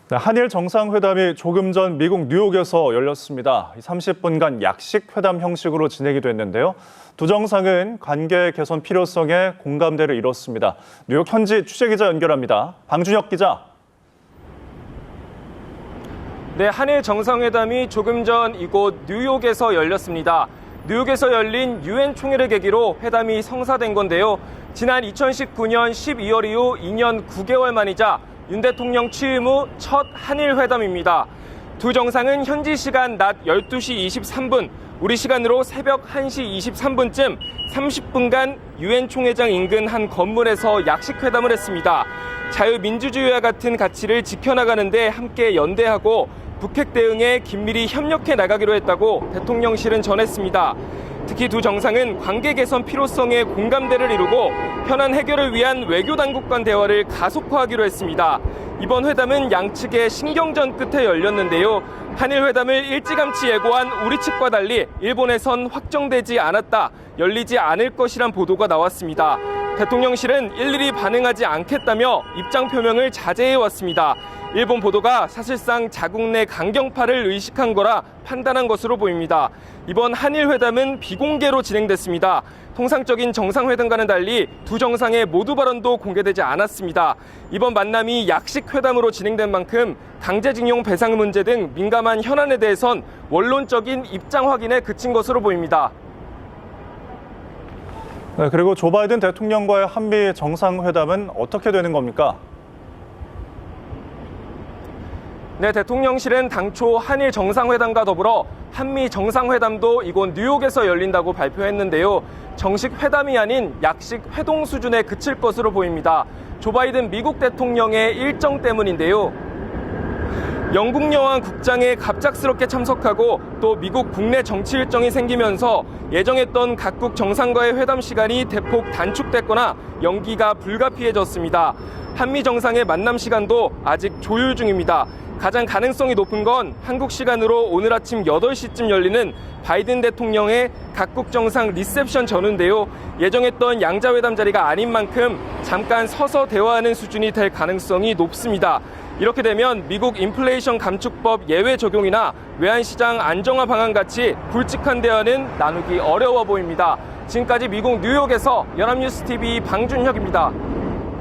네, 한일 정상회담이 조금 전 미국 뉴욕에서 열렸습니다. 30분간 약식 회담 형식으로 진행이 됐는데요. 두 정상은 관계 개선 필요성에 공감대를 이뤘습니다. 뉴욕 현지 취재기자 연결합니다. 방준혁 기자. 네, 한일 정상회담이 조금 전 이곳 뉴욕에서 열렸습니다. 뉴욕에서 열린 유엔 총회를 계기로 회담이 성사된 건데요. 지난 2019년 12월 이후 2년 9개월 만이자 윤 대통령 취임 후 첫 한일 회담입니다. 두 정상은 현지 시간 낮 12시 23분, 우리 시간으로 새벽 1시 23분쯤 30분간 유엔 총회장 인근 한 건물에서 약식 회담을 했습니다. 자유민주주의와 같은 가치를 지켜나가는 데 함께 연대하고 북핵 대응에 긴밀히 협력해 나가기로 했다고 대통령실은 전했습니다. 특히 두 정상은 관계 개선 필요성에 공감대를 이루고 현안 해결을 위한 외교 당국 간 대화를 가속화하기로 했습니다. 이번 회담은 양측의 신경전 끝에 열렸는데요. 한일 회담을 일찌감치 예고한 우리 측과 달리 일본에선 확정되지 않았다, 열리지 않을 것이란 보도가 나왔습니다. 대통령실은 일일이 반응하지 않겠다며 입장 표명을 자제해왔습니다. 일본 보도가 사실상 자국 내 강경파를 의식한 거라 판단한 것으로 보입니다. 이번 한일 회담은 비공개로 진행됐습니다. 통상적인 정상회담과는 달리 두 정상의 모두 발언도 공개되지 않았습니다. 이번 만남이 약식 회담으로 진행된 만큼 강제징용 배상 문제 등 민감한 현안에 대해선 원론적인 입장 확인에 그친 것으로 보입니다. 네, 그리고 조 바이든 대통령과의 한미 정상회담은 어떻게 되는 겁니까? 네, 대통령실은 당초 한일 정상회담과 더불어 한미 정상회담도 이곳 뉴욕에서 열린다고 발표했는데요. 정식 회담이 아닌 약식 회동 수준에 그칠 것으로 보입니다. 조 바이든 미국 대통령의 일정 때문인데요. 영국 여왕 국장에 갑작스럽게 참석하고 또 미국 국내 정치 일정이 생기면서 예정했던 각국 정상과의 회담 시간이 대폭 단축됐거나 연기가 불가피해졌습니다. 한미 정상의 만남 시간도 아직 조율 중입니다. 가장 가능성이 높은 건 한국 시간으로 오늘 아침 8시쯤 열리는 바이든 대통령의 각국 정상 리셉션 전후인데요. 예정했던 양자회담 자리가 아닌 만큼 잠깐 서서 대화하는 수준이 될 가능성이 높습니다. 이렇게 되면 미국 인플레이션 감축법 예외 적용이나 외환시장 안정화 방안 같이 굵직한 대화는 나누기 어려워 보입니다. 지금까지 미국 뉴욕에서 연합뉴스TV 방준혁입니다.